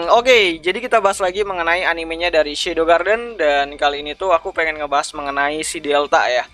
Oke, jadi kita bahas lagi mengenai animenya dari Shadow Garden dan kali ini tuh aku pengen ngebahas mengenai si Delta ya.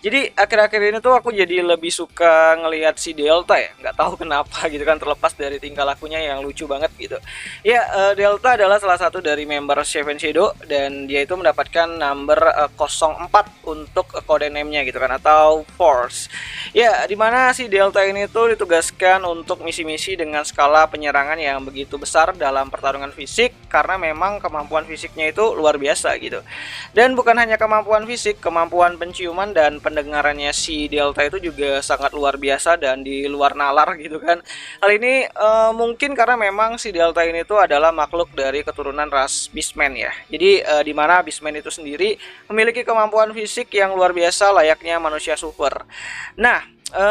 Jadi akhir-akhir ini tuh aku jadi lebih suka ngelihat si Delta ya, nggak tahu kenapa gitu kan terlepas dari tingkah lakunya yang lucu banget gitu. Ya, Delta adalah salah satu dari member Seven Shadow dan dia itu mendapatkan number 04 untuk kode name-nya gitu kan atau Force. Ya, dimana si Delta ini tuh ditugaskan untuk misi-misi dengan skala penyerangan yang begitu besar dalam pertarungan fisik karena memang kemampuan fisiknya itu luar biasa gitu. Dan bukan hanya kemampuan fisik, kemampuan penciuman dan pendengarannya si Delta itu juga sangat luar biasa dan di luar nalar gitu kan. Hal ini mungkin karena memang si Delta ini tuh adalah makhluk dari keturunan ras Beastman ya. Jadi di mana Beastman itu sendiri memiliki kemampuan fisik yang luar biasa layaknya manusia super. Nah,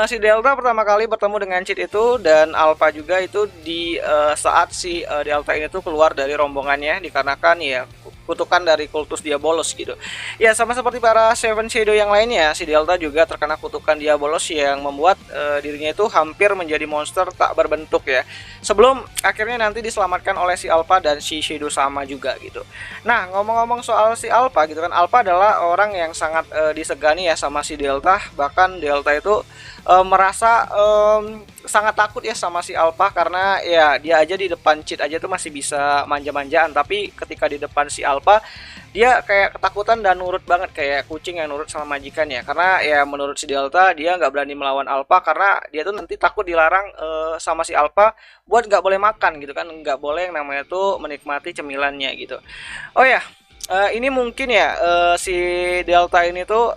si Delta pertama kali bertemu dengan Cheat itu dan Alpha juga itu di saat si Delta ini tuh keluar dari rombongannya dikarenakan ya kutukan dari kultus Diabolos gitu. Ya sama seperti para Seven Shadow yang lainnya, si Delta juga terkena kutukan Diabolos yang membuat dirinya itu hampir menjadi monster tak berbentuk ya. Sebelum akhirnya nanti diselamatkan oleh si Alpha dan si Shadow sama juga gitu. Nah, ngomong-ngomong soal si Alpha gitu kan, Alpha adalah orang yang sangat disegani ya sama si Delta. Bahkan Delta itu merasa sangat takut ya sama si Alpha karena ya dia aja di depan Cheat aja tuh masih bisa manja-manjaan, tapi ketika di depan si Alpha dia kayak ketakutan dan nurut banget kayak kucing yang nurut sama majikan ya. Karena ya menurut si Delta dia nggak berani melawan Alpha karena dia tuh nanti takut dilarang sama si Alpha buat nggak boleh makan gitu kan, nggak boleh yang namanya tuh menikmati cemilannya gitu. Oh ya, ini mungkin ya si Delta ini tuh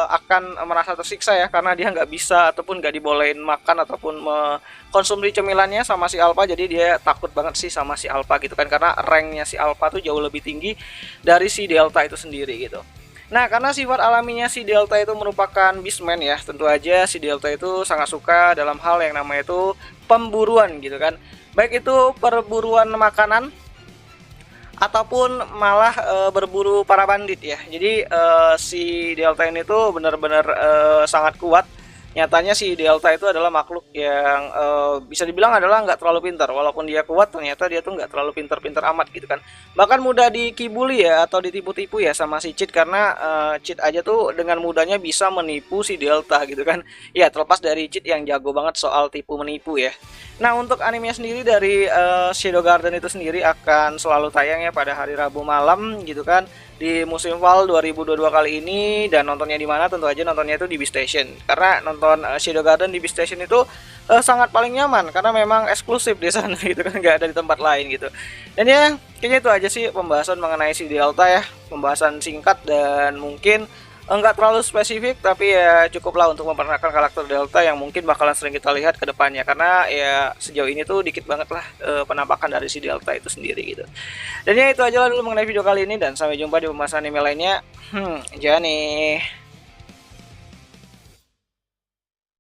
akan merasa tersiksa ya karena dia nggak bisa ataupun nggak dibolehin makan ataupun mengkonsumsi cemilannya sama si Alpha, jadi dia takut banget sih sama si Alpha gitu kan karena ranknya si Alpha tuh jauh lebih tinggi dari si Delta itu sendiri gitu. Nah, karena sifat alaminya si Delta itu merupakan Beastman ya, tentu aja si Delta itu sangat suka dalam hal yang namanya itu pemburuan gitu kan. Baik itu perburuan makanan ataupun malah berburu para bandit ya. Jadi si Delta ini tuh benar-benar sangat kuat. Nyatanya si Delta itu adalah makhluk yang bisa dibilang adalah nggak terlalu pintar. Walaupun dia kuat, ternyata dia tuh nggak terlalu pintar-pintar amat gitu kan. Bahkan mudah dikibuli ya atau ditipu-tipu ya sama si Cheat karena Cheat aja tuh dengan mudahnya bisa menipu si Delta gitu kan. Ya terlepas dari Cheat yang jago banget soal tipu menipu ya. Nah, untuk animenya sendiri dari Shadow Garden itu sendiri akan selalu tayang ya pada hari Rabu malam gitu kan di musim fall 2022 kali ini. Dan nontonnya di mana? Tentu aja nontonnya itu di Beastation. Karena nonton Shadow Garden di Beastation itu sangat paling nyaman karena memang eksklusif di sana gitu kan, nggak ada di tempat lain gitu. Dan ya kayaknya itu aja sih pembahasan mengenai si Delta ya, pembahasan singkat dan mungkin enggak terlalu spesifik, tapi ya cukuplah untuk memperkenalkan karakter Delta yang mungkin bakalan sering kita lihat ke depannya karena ya sejauh ini tuh dikit banget lah penampakan dari si Delta itu sendiri gitu. Dan ya itu aja lah dulu mengenai video kali ini dan sampai jumpa di pembahasan anime lainnya. Jangan nih.